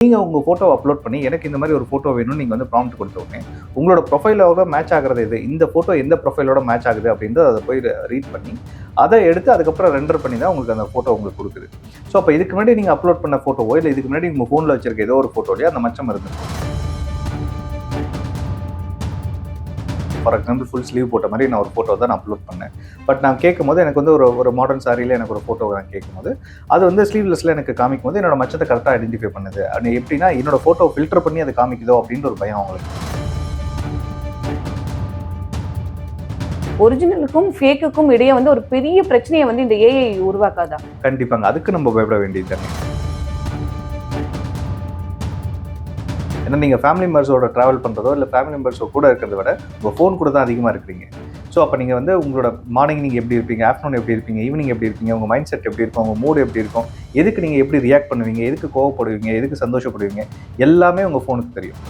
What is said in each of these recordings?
நீங்கள் உங்கள் ஃபோட்டோவை அப்லோட் பண்ணி எனக்கு இந்த மாதிரி ஒரு ஃபோட்டோ வேணும்னு நீங்கள் வந்து ப்ராம்ப்ட் கொடுத்த உடனே உங்களோட ப்ரொஃபைலோட மேட்ச் ஆகிறது இது, இந்த ஃபோட்டோ எந்த ப்ரொஃபைலோட மேட்ச் ஆகுது அப்படின்றது அதை போய் ரீட் பண்ணி அதை எடுத்து அதுக்கப்புறம் ரெண்டர் பண்ணி தான் உங்களுக்கு அந்த ஃபோட்டோ உங்களுக்கு கொடுக்குது. ஸோ அப்போ இதுக்கு முன்னாடி நீங்கள் அப்லோட் பண்ண ஃபோட்டோவோ இல்லை இதுக்கு முன்னாடி உங்கள் ஃபோனில் வச்சிருக்க ஏதோ ஒரு ஃபோட்டோலையோ அந்த மச்சம் இருந்திருக்கும். ஃபார் எக்ஸாம்பிள் ஃபுல் ஸ்லீவ் போட்ட மாதிரி நான் ஒரு ஃபோட்டோ தான் நான் அப்லோட் பண்ணேன். பட் நான் கேட்கும் போது எனக்கு வந்து ஒரு மாடர்ன் சாரியில் எனக்கு ஒரு ஃபோட்டோ நான் கேட்கும்போது அது வந்து ஸ்லீவ்லெஸ்ல எனக்கு காமிக்கும் போது என்னோட மச்சத்தை கரெக்டாக ஐடென்டிஃபை பண்ணுது. அது எப்படின்னா என்னோட ஃபோட்டோ ஃபில்டர் பண்ணி அதை காமிக்குதோ அப்படின்ற ஒரு பயம் அவங்களுக்கு. ஒரிஜினலுக்கும் ஃபேக்குக்கும் இடையே வந்து ஒரு பெரிய பிரச்சனையை வந்து இந்த ஏஐ உருவாக்காதா? கண்டிப்பாங்க, அதுக்கு நம்ம பயப்பட வேண்டியது தானே. ஏன்னா நீங்கள் ஃபேமிலி மெம்பர்ஸோட ட்ராவல் பண்ணுறதோ இல்லை ஃபேமிலி மெம்பர்ஸோ கூட இருக்கிறத விட உங்கள் ஃபோன் கூட தான் அதிகமாக இருக்கிறீங்க. ஸோ அப்போ நீங்கள் வந்து உங்களோட மார்னிங் நீங்கள் எப்படி இருப்பீங்க, ஆஃப்டர்நூன் எப்படி இருப்பீங்க, ஈவினிங் எப்படி இருப்பீங்க, உங்கள் மைண்ட் செட் எப்படி இருக்கும், உங்கள் மூடு எப்படி இருக்கும், எதுக்கு நீங்கள் எப்படி ரியாக்ட் பண்ணுவீங்க, எதுக்கு கோவப்படுவீங்க, எதுக்கு சந்தோஷப்படுவீங்க, எல்லாமே உங்கள் ஃபோனுக்கு தெரியும்.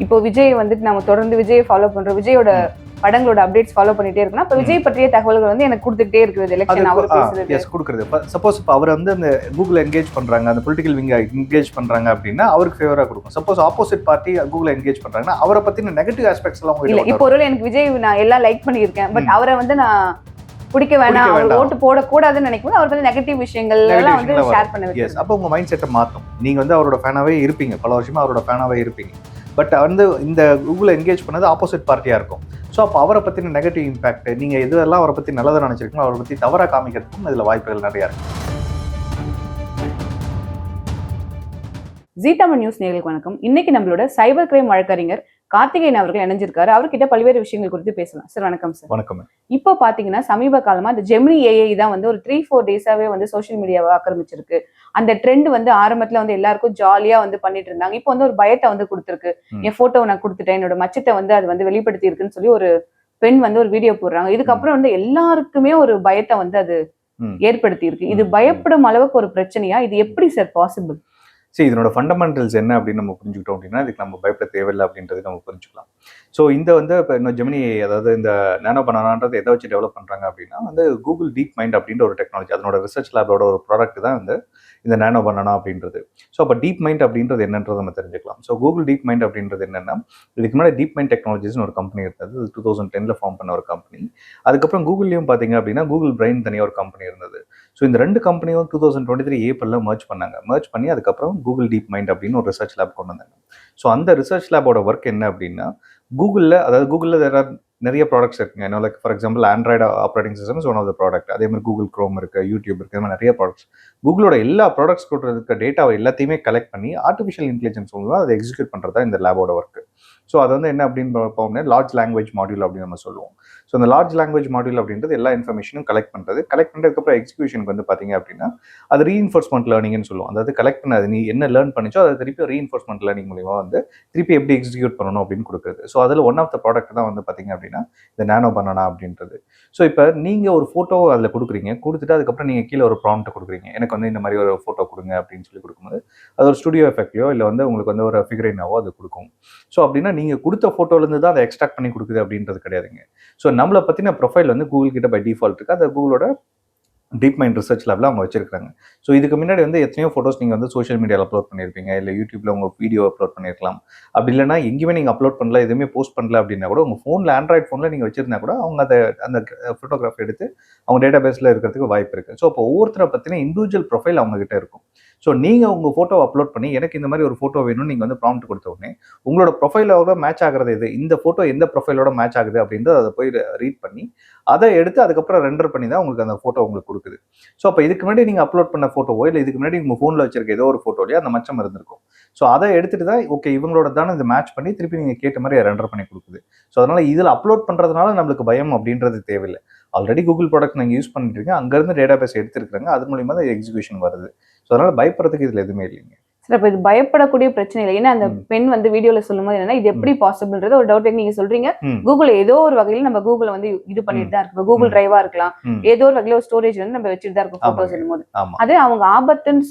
இப்போ விஜய் வந்துட்டு நம்ம தொடர்ந்து விஜயை ஃபாலோ பண்றோம், விஜயோட படங்களோட அப்டேட்ஸ் ஃபாலோ பண்ணிட்டே இருக்கணும். அப்ப விஜய் பற்றிய தகவல்கள் வந்து எனக்கு கொடுத்துட்டே இருக்குது. எலெக்ஷன் அவர் பேசுறது எஸ் கொடுக்குறது. சப்போஸ் இப்போ அவர் வந்து அந்த கூகுள் என்கேஜ் பண்றாங்க, அந்த பொலிட்டிக்கல் விங் என்கேஜ் பண்றாங்க அப்படின்னா அவருக்கு ஃபேவரா கொடுக்கும். Suppose opposite party Google engage பண்றாங்கன்னா அவரை பத்தின நெகட்டிவ் ஆஸ்பெக்ட்ஸ் எல்லாம் இல்ல. இப்போ ஒருவேளை எனக்கு விஜய் நான் எல்லாம் லைக் பண்ணியிருக்கேன், பட் அவரை வந்து நான் பிடிக்க வேணாம், அவர் ஓட்டு போடக்கூடாதுன்னு நினைக்கும் அவர் வந்து நெகட்டிவ் விஷயங்கள் எல்லாம் வந்து ஷேர் பண்ணுவீங்க. எஸ், அப்போ உங்க மைண்ட் செட்டை மாற்றும். நீங்க வந்து அவரோட ஃபேனாவே இருப்பீங்க, பல வருஷமா அவரோட ஃபேனாவே இருப்பீங்க. பட் வந்து இந்த கூகுளை என்கேஜ் பண்ணது ஆப்போசிட் பார்ட்டியாக இருக்கும். ஸோ அப்போ அவரை பற்றின நெகட்டிவ் இம்பாக்ட், நீங்கள் எதுவெல்லாம் அவரை பற்றி நல்லதை நினச்சிருக்கீங்களோ அவரை பற்றி தவறாக காமிக்கிறதுக்கும் இதில் வாய்ப்புகள் நிறையா இருக்குது. ஜீ தமிழ் நியூஸ் நேயர்களுக்கு வணக்கம். இன்னைக்கு நம்மளோட சைபர் கிரைம் வழக்கறிஞர் கார்த்திகேயன் அவர்கள் இணைஞ்சிருக்காரு. அவர்கிட்ட பல்வேறு விஷயங்கள் குறித்து பேசலாம். சார் வணக்கம். சார் வணக்கம். இப்போ பாத்தீங்கன்னா சமீப காலமா இந்த ஜெமினி ஏஐ தான் வந்து ஒரு 3-4 டேஸாவே வந்து சோசியல் மீடியாவை ஆக்கிரமிச்சிருக்கு. அந்த ட்ரெண்ட் வந்து ஆரம்பத்துல வந்து எல்லாருக்கும் ஜாலியா வந்து பண்ணிட்டு இருந்தாங்க. இப்போ வந்து ஒரு பயத்தை வந்து கொடுத்துருக்கு. என் போட்டோவை நான் கொடுத்துட்டேன், என்னோட மச்சத்தை வந்து அது வந்து வெளிப்படுத்தி இருக்குன்னு சொல்லி ஒரு பெண் வந்து ஒரு வீடியோ போடுறாங்க. இதுக்கப்புறம் வந்து எல்லாருக்குமே ஒரு பயத்தை வந்து அது ஏற்படுத்தி இருக்கு. இது பயப்படும் அளவுக்கு ஒரு பிரச்சனையா? இது எப்படி சார் பாசிபிள்? சரி, இதனோட ஃபண்டமெண்டல்ஸ் என்ன அப்படின்னு நம்ம புரிஞ்சுக்கிட்டோம் அப்படின்னா இதுக்கு நம்ம பயப்பட தேவையில்லை அப்படின்றது நம்ம புரிஞ்சுக்கலாம். ஸோ இந்த வந்து இப்போ இன்னும் ஜெமினி, அதாவது இந்த நானோ பனானான்றது எதை வச்சு டெவலப் பண்ணுறாங்க அப்படின்னா வந்து கூகுள் டீப் மைண்ட் அப்படின்ற ஒரு டெக்னாலஜி, அதனோட ரிசர்ச் லேபோட ஒரு ப்ராடக்ட் தான் வந்து இந்த நானோ பனானா அப்படின்றது. ஸோ அப்போ டீப் மைண்ட் அப்படின்றது என்னன்றது நம்ம தெரிஞ்சுக்கலாம். ஸோ கூகுள் டீப் மைண்ட் அப்படின்றது என்னன்னா, இதுக்கு முன்னாடி டீப் மைண்ட் டெக்னாலஜிஸ்னு ஒரு கம்பெனி இருந்தது. 2010 ஃபார்ம் பண்ண ஒரு கம்பெனி. அதுக்கப்புறம் கூகுள்லையும் பார்த்தீங்க அப்படின்னா கூகுள் பிரெயின் தனியாக ஒரு கம்பெனி இருந்தது. ஸோ இந்த ரெண்டு கம்பெனியும் 2023 ஏப்ரலில் மர்ஜ் பண்ணாங்க. மர்ஜ் பண்ணி அதுக்கப்புறம் கூகுள் டீப் மைண்ட் அப்படின்னு ஒரு ரிசர்ச் லேப் கொண்டு வந்தாங்க. ஸோ அந்த ரிசர்ச் லேபோட ஒர்க் என்ன அப்படின்னா, கூகுளில் நிறைய ப்ராடக்ட்ஸ் இருக்குங்க. என்ன like for example android operating system is one of the product. அதே மாதிரி கூகுள் க்ரோம் இருக்குது, யூடியூப் இருக்குது, மாதிரி நிறைய ப்ராடக்ட்ஸ். கூகுளோட எல்லா ப்ராடக்ட்ஸ் கூட இருக்க டேட்டாவை எல்லாத்தையுமே கலெக்ட் பண்ணி ஆர்டிஃபிஷியல் இன்டெலிஜென்ஸ் மூலமாக அதை எக்ஸிக்யூட் பண்ணுறதா இந்த லேபோட ஒர்க்கு. ஸோ அது வந்து என்ன அப்படின்னு பார்ப்போம்னா லார்ஜ் லாங்குவேஜ் மாடியூல் அப்படின்னு நம்ம சொல்லுவோம். ஸோ அந்த லார்ஜ் லாங்குவேஜ் மாடியூல் அப்படின்றது எல்லா இன்ஃபர்மேஷனும் கலெக்ட் பண்ணுறதுக்கப்புறம் எக்ஸிக்யூஷனுக்கு வந்து பார்த்தீங்க அப்படின்னா அது ரீஇன்ஃபோர்ஸ்மெண்ட் லேர்னிங்னு சொல்லுவோம். அதாவது கலெக்ட் பண்ண அது நீ என்ன லேர்ன் பண்ணிச்சோ அதை திருப்பி ரீஇன்ஃபோர்ஸ்மெண்ட் லேர்னிங் மூலிமா வந்து திருப்பி எப்படி எக்ஸிக்யூட் பண்ணணும் அப்படின்னு கொடுக்குறது. ஸோ அதில் ஒன் ஆஃப் த ப்ராடக்ட் தான் வந்து பார்த்தீங்க அப்படின்னா இந்த நானோ பனானா அப்படின்றது. ஸோ இப்போ நீங்கள் ஒரு ஃபோட்டோ அதில் கொடுக்குறீங்க, கொடுத்துட்டு அதுக்கப்புறம் நீங்கள் கீழே ஒரு ப்ராம்ப்ட் கொடுக்குறீங்க, எனக்கு வந்து இந்த மாதிரி ஒரு ஃபோட்டோ கொடுங்க அப்படின்னு சொல்லி கொடுக்கும்போது அது ஒரு ஸ்டுடியோ எஃபெக்ட்லையோ இல்லை வந்து உங்களுக்கு வந்து ஒரு ஃபிகரைனாவோ அது கொடுக்கும். ஸோ அப்படின்னா நீங்கள் கொடுத்த ஃபோட்டோலேருந்து தான் அதை எக்ஸ்ட்ராக்ட் பண்ணி கொடுக்குது அப்படின்றது கிடையாதுங்க. ஸோ நம்மளை பற்றின ப்ரொஃபைல் வந்து கூகுள் கிட்ட பை டிஃபால்ட் இருக்குது. அது கூகுளோட டீப் மைண்ட் ரிசர்ச் லேபில் அவங்க வச்சிருக்காங்க. ஸோ இதுக்கு முன்னாடி வந்து எத்தனையோ ஃபோட்டோஸ் நீங்கள் வந்து சோஷியல் மீடியாவில் அப்லோட் பண்ணியிருப்பீங்க, இல்லை யூடியூப்பில் உங்கள் வீடியோ அப்லோட் பண்ணியிருக்கலாம். அப்படி இல்லைனா எங்கேயுமே நீங்கள் அப்லோட் பண்ணல, எதுவுமே போஸ்ட் பண்ணல அப்படின்னா கூட உங்கள் ஃபோனில் ஆண்ட்ராய்ட் ஃபோனில் நீங்கள் வச்சிருந்தா கூட அவங்க அந்த ஃபோட்டோகிராஃப் எடுத்து அவங்க டேட்டா பேஸில் இருக்கிறதுக்கு வாய்ப்பு இருக்குது. ஸோ அப்போ ஒவ்வொருத்தரை பற்றின இண்டிவிஜுவல் ப்ரொஃபைல் அவங்ககிட்ட இருக்கும். ஸோ நீங்கள் உங்கள் ஃபோட்டோவை அப்லோட் பண்ணி எனக்கு இந்த மாதிரி ஒரு ஃபோட்டோ வேணும்னு நீங்கள் வந்து ப்ராம்ப்ட் கொடுத்த உடனே உங்களோட ப்ரொஃபைலோட மேட்ச் ஆகிறது இது, இந்த ஃபோட்டோ எந்த ப்ரொஃபைலோட மேட்ச் ஆகுது அப்படின்றது அதை போய் ரீட் பண்ணி அதை எடுத்து அதுக்கப்புறம் ரெண்டர் பண்ணி தான் உங்களுக்கு அந்த ஃபோட்டோ உங்களுக்கு கொடுக்குது. ஸோ அப்போ இதுக்கு முன்னாடி நீங்கள் அப்லோட் பண்ண ஃபோட்டோவோ இல்லை இதுக்கு முன்னாடி உங்கள் ஃபோனில் வச்சிருக்க ஏதோ ஒரு ஃபோட்டோலையோ அந்த மச்சம் இருந்திருக்கும். ஸோ அதை எடுத்துகிட்டு தான் ஓகே இவங்களோட தானே இதை மேட்ச் பண்ணி திருப்பி நீங்கள் கேட்ட மாதிரி ரெண்டர் பண்ணி கொடுக்குது. ஸோ அதனால் இதில் அப்லோட் பண்ணுறதுனால நம்மளுக்கு பயம் அப்படின்றது தேவையில்லை. ஆல்ரெடி கூகுள் ப்ராடக்ட் நீங்கள் யூஸ் பண்ணிட்டு இருக்கீங்க, அங்கேருந்து டேட்டா பேஸ் எடுத்துருக்காங்க, அது மூலியமாக தான் எக்ஸிக்யூஷன் வருது. ஸோ அதனால் பயப்படுறதுக்கு இதில் எதுவுமே இல்லைங்க. சார் அப்ப இது பயப்படக்கூடிய பிரச்சனை இல்லை. ஏன்னா அந்த பெண் வந்து வீடியோல சொல்லும்போது என்னன்னா இது எப்படி பாசிபிள்ன்றது ஒரு டவுட். நீங்க சொல்றீங்க கூகுள் ஏதோ ஒரு வகையில நம்ம கூகுள் வந்து இது பண்ணிட்டு தான் இருக்கு. கூகுள் டிரைவா இருக்கலாம், ஏதோ ஒரு வகையில ஒரு ஸ்டோரேஜ் வந்து நம்ம வச்சுட்டு தான் இருக்கோம் போட்டோஸ் இருக்கும்போது. அதே அவங்க ஆபத்துன்னு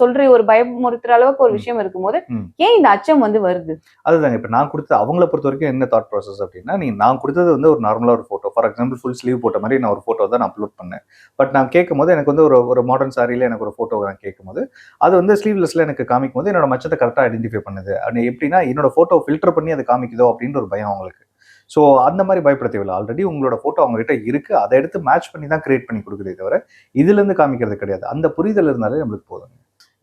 சொல்ற ஒரு பயமுறுத்துற அளவுக்கு ஒரு விஷயம் இருக்கும்போது ஏன் இந்த அச்சம் வந்து வருது? அதுதாங்க இப்ப நான் கொடுத்த அவங்கள பொறுத்த வரைக்கும் என்ன தாட் ப்ராசஸ் அப்படின்னா, நான் கொடுத்தது வந்து ஒரு நார்மலா ஒரு photo. For example full sleeve போட்ட மாதிரி நான் ஒரு போட்டோ தான் நான் அப்லோட் பண்ணேன். பட் நான் கேட்கும்போது எனக்கு வந்து ஒரு மாடர்ன் சாரியில எனக்கு ஒரு போட்டோ நான் கேட்கும்போது அது வந்து ஸ்லீவ்லெஸ்ல எனக்கு காமிக்கும் போது என்னோட மச்சத்தை கரெக்டாக ஐடென்டிஃபை பண்ணுது. அது எப்படின்னா என்னோட போட்டோ ஃபில்டர் பண்ணி அதை காமிக்குதோ அப்படின்ற ஒரு பயம் அவங்களுக்கு. ஸோ அந்த மாதிரி பயப்பட தேவையில்லை. ஆல்ரெடி உங்களோட போட்டோ அவங்ககிட்ட இருக்கு, அதை எடுத்து மேட்ச் பண்ணி தான் கிரியேட் பண்ணி கொடுக்குதே தவிர இதுல இருந்து காமிக்கிறது கிடையாது. அந்த புரிதல் இருந்தாலே நம்மளுக்கு போதும்.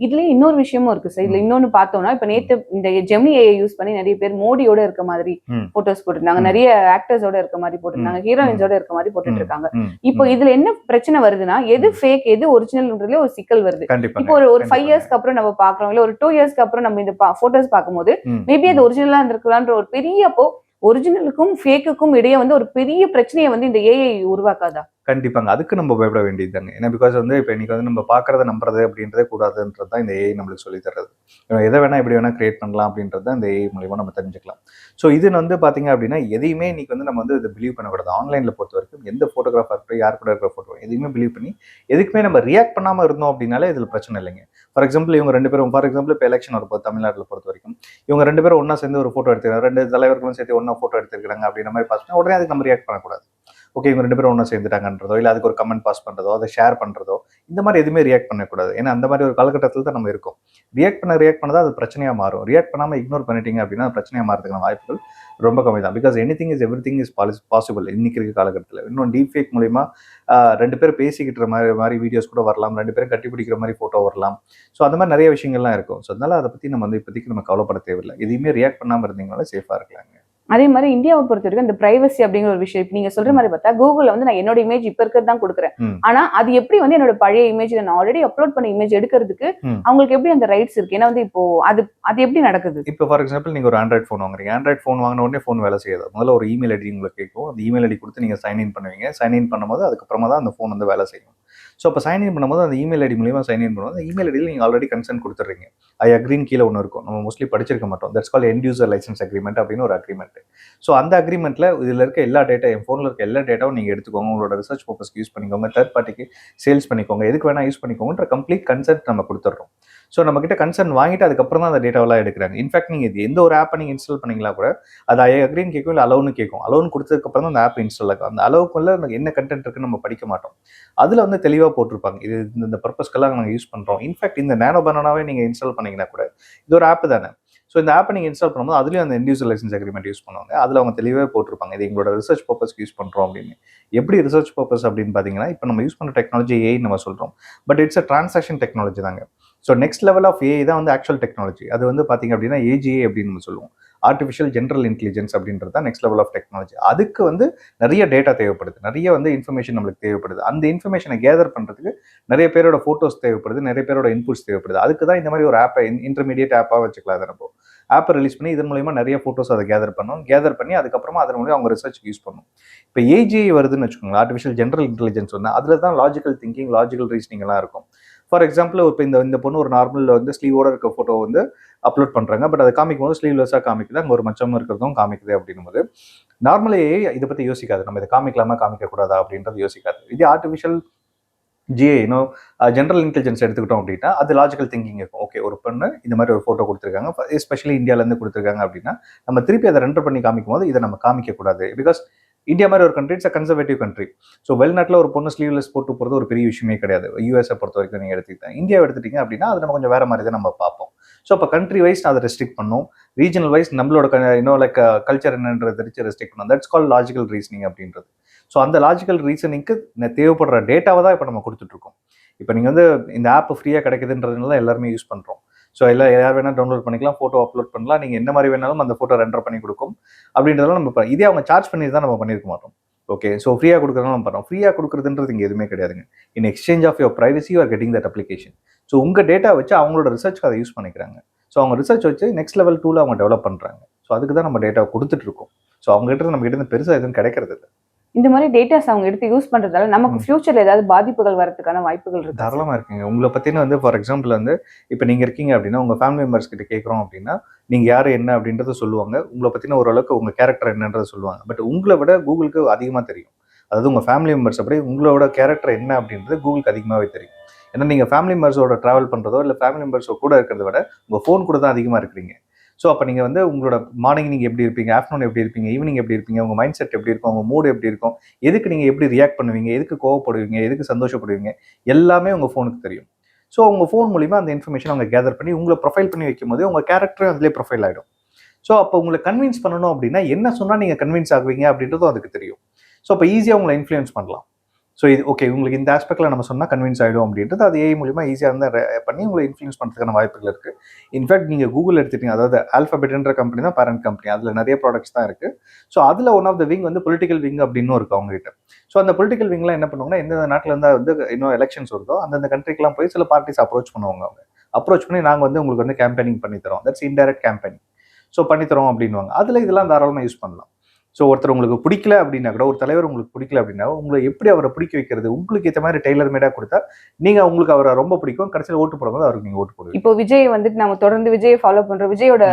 இதுல இன்னொரு விஷயமும் இருக்கு சார். இதுல இன்னொன்னு பார்த்தோம்னா இப்ப நேத்து இந்த ஜெமினி ஏஐ யூஸ் பண்ணி நிறைய பேர் மோடியோட இருக்க மாதிரி போட்டோஸ் போட்டுருந்தாங்க, நிறைய ஆக்டர்ஸோட இருக்க மாதிரி போட்டுருந்தாங்க, ஹீரோயின்ஸோட இருக்க மாதிரி போட்டுட்டு இருக்காங்க. இப்போ இதுல என்ன பிரச்சனை வருதுன்னா எது ஃபேக் எது ஒரிஜினல்ன்றதுல ஒரு சிக்கல் வருது. இப்போ ஒரு 5 இயர்ஸ்க்கு அப்புறம் நம்ம பாக்குறோம், இல்ல ஒரு 2 இயர்ஸ்க்கு அப்புறம் நம்ம இந்த போட்டோஸ் பார்க்கும்போது மேபி அது ஒரிஜினலா இருந்திருக்கலான்ற ஒரு பெரிய அப்போ ஒரிஜினலுக்கும் ஃபேக்குக்கும் இடையே வந்து ஒரு பெரிய பிரச்சனையை வந்து இந்த ஏஐ உருவாக்காதா? கண்டிப்பாங்க. அதுக்கு நம்ம பயப்பட வேண்டியது தாங்க. ஏன்னா பிகாஸ் வந்து இப்ப இன்னைக்கு வந்து நம்ம பார்க்கறத நம்புறது அப்படின்றதே கூடாதுன்றது தான் இந்த ஏஐ நம்மளுக்கு சொல்லி தர்றது. எதை வேணா எப்படி வேணா கிரியேட் பண்ணலாம் அப்படின்றது தான் இந்த ஏஐ மூலியமா நம்ம தெரிஞ்சுக்கலாம். ஸோ இது வந்து பாத்தீங்க அப்படின்னா எதையுமே இன்னைக்கு வந்து நம்ம வந்து இதை பிலீவ் பண்ணக்கூடாது. ஆன்லைன்ல பொறுத்த வரைக்கும் எந்த போட்டோகிராஃபர் இருக்கட்டும், யார் கூட இருக்கிற போட்டோ எதையுமே பிலீவ் பண்ணி எதுக்குமே நம்ம ரியாக்ட் பண்ணாம இருந்தோம் அப்படின்னாலே இதுல பிரச்சனை இல்லைங்க. ஃபார் எக்ஸாம்பிள் இவங்க 2 பேரும் ஃபார் எக்ஸாம்பிள் இப்போ எலெக்ஷன் வரப்போ தமிழ்நாட்டில் பொறுத்த வரைக்கும் இவங்க 2 பேரும் ஒன்னா சேர்ந்து ஒரு போட்டோ எடுத்துக்கிறாங்க, 2 தலைவர்களும் சேர்த்து ஒன்னா போட்டோ எடுத்துக்கிறாங்க அப்படின்ற மாதிரி பார்த்தா உடனே அதுக்கு நம்ம ரியாக்ட் பண்ணக்கூடாது. ஓகே இவங்க 2 பேரும் ஒன்றா சேர்ந்துட்டாங்கன்றதோ இல்லை அதுக்கு ஒரு கமெண்ட் பாஸ் பண்ணுறதோ அதை ஷேர் பண்ணுறதோ இந்த மாதிரி எதுவுமே ரியாக்ட் பண்ணக்கூடாது. ஏன்னா அந்த மாதிரி ஒரு காலகட்டத்தில் தான் நம்ம இருக்கோம். ரியாக்ட் பண்ணால் அது பிரச்சனையாக மாறும். ரியாக்ட் பண்ணாமல் இக்னோர் பண்ணிட்டீங்க அப்படின்னா பிரச்சனையாக மாறதுக்கான வாய்ப்புகள் ரொம்ப கம்மி தான். Because anything is everything is possible இன்னைக்கு இருக்க காலகட்டத்தில். இன்னும் டீப் ஃபேக் மூலிமா 2 பேர் பேசிக்கிட்டு மாதிரி வீடியோஸ் கூட வரலாம், 2 பேரும் கட்டி பிடிக்கிற மாதிரி ஃபோட்டோ வரலாம். ஸோ அந்த மாதிரி நிறைய விஷயங்கள்லாம் இருக்கும். ஸோ அதனால அதை பற்றி நம்ம வந்து இப்போதைக்கு நம்ம கவலைப்பட தேவையில்லை. எதையுமே ரியாக்ட் பண்ணாமல் இருந்தீங்கனால சேஃபாக இருக்கலாங்க. அதே மாதிரி இந்தியாவை பொறுத்த வரைக்கும் இந்த பிரைவசி அப்படிங்கிற ஒரு விஷயம் நீங்க சொல்ற மாதிரி பார்த்தா கூகுள்ல வந்து நான் என்னோட இமேஜ் இப்ப இருக்கிறது தான் கொடுக்குறேன். ஆனா அது எப்படி வந்து என்னோட பழைய இமேஜ் நான் ஆல்ரெடி அப்லோட் பண்ண இமேஜ் எடுக்கிறதுக்கு அவங்களுக்கு எப்படி அந்த ரைட்ஸ் இருக்கு? ஏன்னா வந்து இப்போ அது எப்படி நடக்குது? இப்போ ஃபார் எக்ஸாம்பிள் நீங்க ஒரு ஆண்ட்ராய்ட் ஃபோன் வாங்குறீங்க. ஆண்ட்ராய்ட் ஃபோன் வாங்கின உடனே ஃபோன் வேலை செய்யாது. முதல்ல ஒரு இமெயில் ஐடி உங்களுக்கு கேட்கும். அந்த இமெயில் ஐடி கொடுத்து நீங்க சைன்இன் பண்ணுவீங்க. சைன்இன் பண்ணும்போது அதுக்கப்புறமா தான் அந்த ஃபோன் வந்து வேலை செய்யும். ஸோ அப்போ சைன்இன் பண்ணும்போது அந்த இமெயில் ஐடி மூலியமா சைன்இன் பண்ணுவோம். அந்த இமெயில் ஐடியில் நீங்கள் ஆல்ரெடி கன்சென்ட் கொடுத்துறீங்க. ஐ அக்ரீன் கீழே ஒன்று இருக்கும். நம்ம மோஸ்ட்லி படிச்சிருக்க மாட்டோம். That's call end user license agreement அப்படின்னு ஒரு அக்ரிமெண்ட். ஸோ அந்த அக்ரிமெண்ட்ல இதில் இருக்க எல்லா டேட்டா என் ஃபோனில் இருக்க எல்லா டேட்டாவும் நீங்கள் எடுத்துக்கோங்க. உங்களோட ரிசர்ச் பர்பஸ்க்கு யூஸ் பண்ணிக்கோங்க, தேர்ட் பார்ட்டிக்கு சேல்ஸ் பண்ணிக்கோங்க, எதுக்கு வேணா யூஸ் பண்ணிக்கோங்கன்ற கம்ப்ளீட் கன்சென்ட் நம்ம கொடுத்துட்றோம். ஸோ நம்ம கிட்ட கன்சென்ட் வாங்கிட்டு அதுக்கப்புறம் தான் அந்த டேட்டாவெல்லாம் எடுக்கிறாங்க. இன்ஃபேக்ட் நீங்கள் இது எந்த ஒரு ஆப்பை நீங்கள் இன்ஸ்டால் பண்ணீங்களா கூட அது ஐ அக்ரின்னு கேட்கும், இல்லை அலோன்னு கேட்கும். அலோன் கொடுத்ததுக்கப்புறம் தான் அந்த ஆப் இன்ஸ்டால் ஆகும். அந்த அளவுக்குள்ள என்ன கண்டென்ட் இருக்குன்னு நம்ம படிக்க மாட்டோம். அதில் வந்து தெளிவாக போட்டிருப்பாங்க இது இந்த பர்பஸ்க்கெல்லாம் நாங்கள் யூஸ் பண்ணுறோம். இன்ஃபேக்ட் இந்த நானோ பனானாவே நீங்கள் இன்ஸ்டால் பண்ணீங்கன்னா கூட இது ஒரு ஆப் தானே. ஸோ இந்த ஆப்பை நீங்கள் இன்ஸ்டால் பண்ணும்போது அதுலேயும் அந்த இண்டிவிஜுவல் லைசன்ஸ் அக்ரிமெண்ட் யூஸ் பண்ணுவாங்க. அதில் அவங்க தெளிவாக போட்டிருப்பாங்க இது எங்களோட ரிசர்ச் பர்பஸ்க்கு யூஸ் பண்ணுறோம் அப்படின்னு. எப்படி ரிசர்ச் பர்பஸ் அப்படின்னு பார்த்தீங்கன்னா இப்போ நம்ம யூஸ் பண்ணுற டெக்னாலஜி ஏஐ நம்ம சொல்கிறோம். But it's a transaction technology தாங்க. So next level of AI தான் வந்து ஆக்சுவல் டெக்னாலஜி. அது வந்து பார்த்தீங்க அப்படின்னா ஏஜிஏ அப்படின்னு நம்ம சொல்லுவோம். ஆர்டிஃபிஷியல் ஜென்ரல் இன்டெலிஜென்ஸ் அப்படின்றது தான் நெக்ஸ்ட் லெவல் ஆஃப் டெக்னாலஜி. அதுக்கு வந்து நிறைய டேட்டா தேவைப்படுது, நிறைய வந்து இன்ஃபர்மேஷன் நம்மளுக்கு தேவைப்படுது. அந்த இன்ஃபர்மேஷனை கேதர் பண்ணுறதுக்கு நிறைய பேரோட ஃபோட்டோஸ் தேவைப்படுது, நிறைய பேரோட இன்புட்ஸ் தேவைப்படுது. அதுக்கு தான் இந்த மாதிரி ஒரு ஆப்பை இன்டர்மீடியட் ஆப்பாக வச்சுக்கலாம். அதை நம்ம ஆப்பை ரிலீஸ் பண்ணி இதன் மூலயமா நிறைய ஃபோட்டோஸ் அதை கேதர் பண்ணி அதுக்கப்புறமா அதன் மூலியம் அவங்க ரிசர்ச்சுக்கு யூஸ் பண்ணும். இப்போ ஏஜிஐ வருதுன்னு வச்சுக்கோங்களேன், ஆர்டிஃபிஷியல் ஜென்ரல் இன்டெலிஜென்ஸ் வந்து அதில் தான் லாஜிக்கல் திங்கிங், லாஜிக்கல் ரீசனிங் எல்லாம் இருக்கும். ஃபார் எக்ஸாம்பிள் இப்போ இந்த பொண்ணு ஒரு நார்மல் வந்து ஸ்லீவோட இருக்க ஃபோட்டோ வந்து அப்லோட் பண்ணுறாங்க. பட் அதை காமிக்கும் போது ஸ்லீவ்லெஸ்ஸாக காமிக்குது, அங்கே ஒரு மச்சம் இருக்கிறதும் காமிக்குது அப்படின்னும் போது நார்மலே இதை பற்றி யோசிக்காது. நம்ம இதை காமிக்கலாமா காமிக்கக்கூடாதா அப்படின்றது யோசிக்காது. இதே ஆர்டிஃபிஷியல் ஜிஏ ஜென்ரல் இன்டெலிஜென்ஸ் எடுத்துக்கிட்டோம் அப்படின்னா அது லாஜிக்கல் திங்கிங் இருக்கும். ஓகே ஒரு பொண்ணு இந்த மாதிரி ஒரு ஃபோட்டோ கொடுத்துருக்காங்க, எஸ்பெஷலி இந்தியாவிலேருந்து கொடுத்துருக்காங்க அப்படின்னா நம்ம திருப்பி அதை ரெண்டர் பண்ணி காமிக்கும் போது இதை நம்ம காமிக்கக்கூடாது. பிகாஸ் இந்தியா மாதிரி ஒரு country, it's a conservative country. So வெளிநாட்டில் ஒரு பொண்ணு ஸ்லீவ்லெஸ் போட்டு போகிறது ஒரு பெரிய விஷயமே கிடையாது. யூஎஸை பொறுத்த வரைக்கும் நீங்கள் எடுத்துக்கிட்டேன். இந்தியாவை எடுத்துட்டீங்க அப்படின்னா அது நம்ம கொஞ்சம் வேற மாதிரி தான் நம்ம பார்ப்போம். ஸோ அப்போ கண்ட்ரி வைஸ் அதை ரெஸ்ட்ரிக்ட் பண்ணும், ரீஜனல் வைஸ் நம்மளோட லைக் கல்ச்சர் என்னன்றது தெரிஞ்சு ரெஸ்ட்ரிக்ட் பண்ணும். தட்ஸ் கால் லாஜிக்கல் ரீசனிங் அப்படின்றது. ஸோ அந்த லாஜிக்கல் ரீசனிங்க்கு தேவைப்படுற டேட்டாவை தான் இப்போ நம்ம கொடுத்துட்ருக்கோம். இப்போ நீங்கள் வந்து இந்த ஆப் ஃப்ரீயாக கிடைக்குதுன்றதுனால எல்லாருமே யூஸ் பண்ணுறோம். ஸோ யார் வேணால் டவுன்லோட் பண்ணிக்கலாம், ஃபோட்டோ அப்லோட் பண்ணலாம், நீங்கள் என்ன மாதிரி வேணாலும் அந்த ஃபோட்டோ ரெண்டர் பண்ணி கொடுக்கும் அப்படின்றதெல்லாம் நம்ம இதே அவங்க சார்ஜ் பண்ணி தான் நம்ம பண்ணியிருக்க மாட்டோம். ஓகே ஸோ ஃப்ரீயாக கொடுக்குறதுனால நம்ம பண்ணுறோம். ஃப்ரீயாக கொடுக்குறதுன்றது இங்கே எதுவுமே கிடையாதுங்க. In exchange of your privacy you are getting that application. So உங்கள் டேட்டா வச்சு அவங்களோட ரிசர்ச்க்கு அதை யூஸ் பண்ணிக்கிறாங்க. ஸோ அவங்க ரிசர்ச் வச்சு நெக்ஸ்ட் லெவல் டூல அவங்க டெவலப் பண்ணுறாங்க. ஸோ அதுக்கு தான் நம்ம டேட்டா கொடுத்துட்டு இருக்கோம். ஸோ அவங்க கிட்ட நம்ம கிட்ட பெருசாக எதுவும் கிடைக்கிறது இல்லை. இந்த மாதிரி டேட்டாஸ் அவங்க எடுத்து யூஸ் பண்றதால நமக்கு ஃபியூச்சர்ல ஏதாவது பாதிப்புகள் வரதுக்கான வாய்ப்புகள் இருக்கு? தாராளமா இருக்குங்க. உங்களை பத்தின வந்து ஃபார் எக்ஸாம்பிள் வந்து இப்போ நீங்க இருக்கீங்க அப்படின்னா உங்க ஃபேமிலி மெம்பர்ஸ் கிட்ட கேட்குறோம் அப்படின்னா நீங்க யாரு என்ன அப்படின்றத சொல்லுவாங்க. உங்களை பத்தின ஓரளவுக்கு உங்க கேரக்டர் என்னன்றதை சொல்லுவாங்க. பட் உங்களை விட கூகுளுக்கு அதிகமா தெரியும். அதாவது உங்க ஃபேமிலி மெம்பர்ஸ் அப்படி உங்களோட கேரக்டர் என்ன அப்படின்றது கூகுளுக்கு அதிகமாகவே தெரியும். ஏன்னா நீங்க ஃபேமிலி மெம்பர்ஸோட டிராவல் பண்றதோ இல்லை ஃபேமிலி மெம்பர்ஸோ கூட இருக்கிறத விட உங்க ஃபோன் கூட தான் அதிகமாக இருக்கிறீங்க. ஸோ அப்போ நீங்கள் வந்து உங்களோட மார்னிங் நீங்கள் எப்படி இருப்பீங்க, ஆஃப்டர்நூன் எப்படி இருப்பீங்க, ஈவினிங் எப்படி இருப்பீங்க, உங்கள் மைண்ட் செட் எப்படி இருக்கும், உங்கள் மூடு எப்படி இருக்கும், எதுக்கு நீங்கள் எப்படி ரியாக்ட் பண்ணுவீங்க, எதுக்கு கோவப்படுவீங்க, எதுக்கு சந்தோஷப்படுவீங்க, எல்லாமே உங்கள் ஃபோனுக்கு தெரியும். ஸோ உங்கள் ஃபோன் மூலிமா அந்த இன்ஃபர்மேஷன் அவங்க கேதர் பண்ணி உங்களை ப்ரொஃபைல் பண்ணி வைக்கும் போது உங்கள் கேரக்டரும் அதிலே ப்ரொஃபைல் ஆகிடும். ஸோ அப்போ உங்களை கன்வின்ஸ் பண்ணணும் அப்படின்னா என்ன சொன்னால் நீங்கள் கன்வின்ஸ் ஆகுவீங்க அப்படின்றதும் அதுக்கு தெரியும். ஸோ அப்போ ஈஸியாக உங்களை இன்ஃப்ளூயன்ஸ் பண்ணலாம். ஸோ இது ஓகே உங்களுக்கு இந்த ஆஸ்பெக்டில் நம்ம சொன்னால் கன்வின்ஸ் ஆகிடும் அப்படின்றது அது ஏஐ மூலிமா ஈஸியாக இருந்தால் பண்ணி உங்களை இன்ஃப்ளூயன்ஸ் பண்ணுறதுக்கான வாய்ப்புகள் இருக்குது. இன்ஃபேக்ட் நீங்கள் கூகுள் எடுத்துட்டீங்க, அதாவது ஆல்ஃபபெட்ன்ற கம்பெனி தான் பேரண்ட் கம்பெனி, அதில் நிறைய ப்ராடக்ட்ஸ் தான் இருக்குது. ஸோ அதில் ஒன் ஆஃப் த விங் வந்து பொலிட்டிக்கல் விங் அப்படின்னு இருக்குது அவங்ககிட்ட. ஸோ அந்த பொலிட்டிக்கல் விங்லாம் என்ன பண்ணுவாங்கன்னா எந்தெந்த நாட்டில் இருந்தால் வந்து இன்னும் எலெக்ஷன்ஸ் வருதோ அந்தந்த கண்ட்ரிக்கெலாம் போய் சில பார்ட்டிஸ் அப்ரோச் பண்ணுவாங்க. அவங்க அப்ரோச் பண்ணி நாங்கள் வந்து உங்களுக்கு வந்து கேம்பெயினிங் பண்ணித்தரோம், தட்ஸ் இன்டைரக்ட் கேம்பெயினிங். ஸோ பண்ணித்தரோம் அப்படின்வாங்க. அதில் இதெல்லாம் தாராளமாக யூஸ் பண்ணலாம். ஸோ ஒருத்தர் உங்களுக்கு பிடிக்கல அப்படின்னா கூட, ஒரு தலைவர் உங்களுக்கு பிடிக்கல அப்படின்னா உங்களை எப்படி அவரை பிடிக்க வைக்கிறது, உங்களுக்கு ஏற்ற மாதிரி டெய்லர் மேடாக கொடுத்தா நீங்கள் உங்களுக்கு அவரை ரொம்ப பிடிக்கும், கடைசியில் ஓட்டு போடும்போது அவருக்கு நீங்கள் ஓட்டு போடுவீங்க. இப்போ விஜய் வந்துட்டு நம்ம தொடர்ந்து விஜய் ஃபாலோ பண்றோம், விஜயோட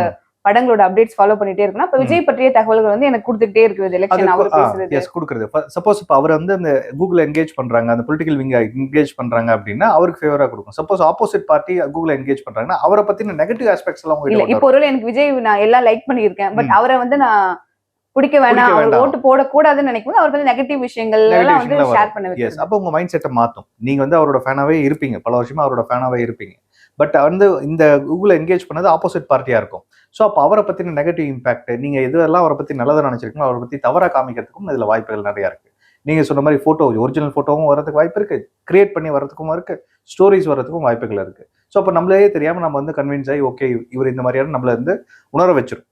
படங்களோட அப்டேட்ஸ் ஃபாலோ பண்ணிட்டே இருக்கணும். அப்ப விஜய் பற்றிய தகவல்கள் வந்து எனக்கு கொடுத்துட்டே இருக்குது எலெக்ஷன் அவர் பேசுறது. எஸ் கொடுக்குறது. சப்போஸ் இப்போ அவர் வந்து அந்த கூகுள் என்கேஜ் பண்றாங்க, அந்த பொலிட்டிக்கல் விங்க என்கேஜ் பண்றாங்க அப்படின்னா அவருக்கு ஃபேவரா கொடுக்கும். Suppose opposite party Google engage பண்றாங்கன்னா அவரை பத்தின நெகட்டிவ் ஆஸ்பெக்ட்ஸ் எல்லாம் இல்ல. இப்போ ஒருவேளை எனக்கு விஜய் நான் எல்லாம் லைக் பண்ணியிருக்கேன், பட் அவரை வந்து நான் பிடிக்க வேணாம், அவர் ஓட்டு போடக்கூடாதுன்னு நினைக்கும்போது அவர் வந்து நெகட்டிவ் விஷயங்கள் எல்லாம் வந்து ஷேர் பண்ண வைக்கும். அப்போ உங்க மைண்ட் செட்டை மாத்தும். நீங்க வந்து அவரோட ஃபேனாவே இருப்பீங்க, பல வருஷமா அவரோட ஃபேனாவே இருப்பீங்க. பட் வந்து இந்த கூகுள் என்கேஜ் பண்ணது ஆப்போசிட் பார்ட்டியா இருக்கும். ஸோ அப்போ அவரை பத்தின நெகட்டிவ் இம்பாக்ட், நீங்க எதுவெல்லாம் அவரை பத்தி நல்லதை நினைச்சிருக்கீங்களோ அவரை பத்தி தவறா காமிக்கிறதுக்கும் இதுல வாய்ப்புகள் நிறைய இருக்கு. நீங்க சொன்ன மாதிரி போட்டோ, ஒரிஜினல் போட்டோவும் வரதுக்கு வாய்ப்பு இருக்கு, கிரியேட் பண்ணி வரதுக்கும் இருக்கு, ஸ்டோரிஸ் வரதுக்கும் வாய்ப்புகள் இருக்கு. ஸோ அப்போ நம்மளே தெரியாம நம்ம வந்து கன்வின்ஸ் ஆகி ஓகே இவர் இந்த மாதிரியான நம்மள வந்து உணர வச்சிரும்.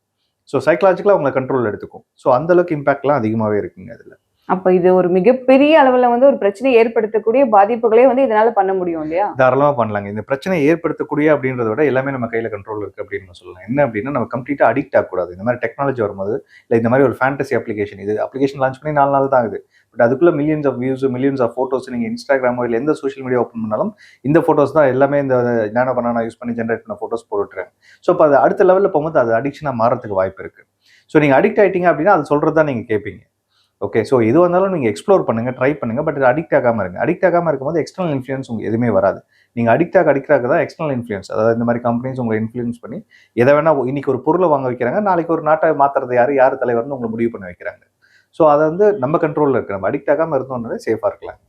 ஸோ சைக்கலாஜிக்கலாக அவங்களை கண்ட்ரோல் எடுத்துக்கும். ஸோ அந்த அளவுக்கு இம்பாக்ட்லாம் அதிகமாகவே இருக்குங்க அதில். அப்போ இது ஒரு மிகப்பெரிய அளவில் வந்து ஒரு பிரச்சனை ஏற்படுத்தக்கூடிய பாதிப்புகளே வந்து இதனால பண்ண முடியும் இல்லையா? தாராளமாக பண்ணலாங்க. இந்த பிரச்சனையை ஏற்படுத்தக்கூடிய அப்படின்றத விட எல்லாமே நம்ம கையில் கண்ட்ரோல் இருக்குது அப்படின்னு சொல்லலாம். என்ன அப்படின்னா நம்ம கம்ப்ளீட்டாக அடிக்ட் ஆகக்கூடாது. இந்த மாதிரி டெக்னாலஜி வரும்போது இல்லை இந்த மாதிரி ஒரு ஃபேண்டசி அப்ளிகேஷன், இது அப்ளிகேஷன் லான்ச் பண்ணி 4 நாள் தான் ஆகுது. பட் அதுக்குள்ள millions of views, millions of photos நீங்கள் இன்ஸ்டாகிராமோ இல்லை எந்த சோஷியல் மீடியா ஓப்பன் பண்ணாலும் இந்த ஃபோட்டோஸ் தான் எல்லாமே இந்த நானோ பனானா யூஸ் பண்ணி ஜென்ரேட் பண்ண ஃபோட்டோஸ் போட்டுருக்காங்க. ஸோ இப்போ அது அடுத்த லெவலில் போகும்போது அது அடிக்ஷனாக மாறதுக்கு வாய்ப்பு இருக்குது. ஸோ நீங்கள் அடிக்ட் ஆகிட்டீங்க அப்படின்னா அது சொல்கிறது தான் நீங்கள் கேட்பீங்க. ஓகே, ஸோ எது வந்தாலும் நீங்கள் எக்ஸ்ப்ளோர் பண்ணுங்கள், ட்ரை பண்ணுங்கள். பட் இது அடிக்ட் ஆகாமல் இருங்க. அடிக்ட் ஆகாமல் இருக்கும்போது எக்ஸ்டர்னல் இன்ஃப்ளூயன்ஸ் உங்களுக்கு எதுவுமே வராது. நீங்கள் அடிக்ட் ஆக தான் எக்ஸ்டர்னல் இன்ஃப்ளூயன்ஸ், அதாவது இந்த மாதிரி கம்பெனிஸ் உங்களை இன்ஃப்ளூயன்ஸ் பண்ணி எதை வேணால் இன்னைக்கு ஒரு பொருளை வாங்க வைக்கிறாங்க, நாளைக்கு ஒரு நாட்டை மாற்றுறது யார் தலைவர்னு உங்களை முடிவு பண்ண வைக்கிறாங்க. ஸோ அதை வந்து நம்ம கண்ட்ரோலில் இருக்கு. நம்ம அடிக்ட் ஆகாமல் இருந்தோம்னாலே சேஃபாக இருக்கலாம்.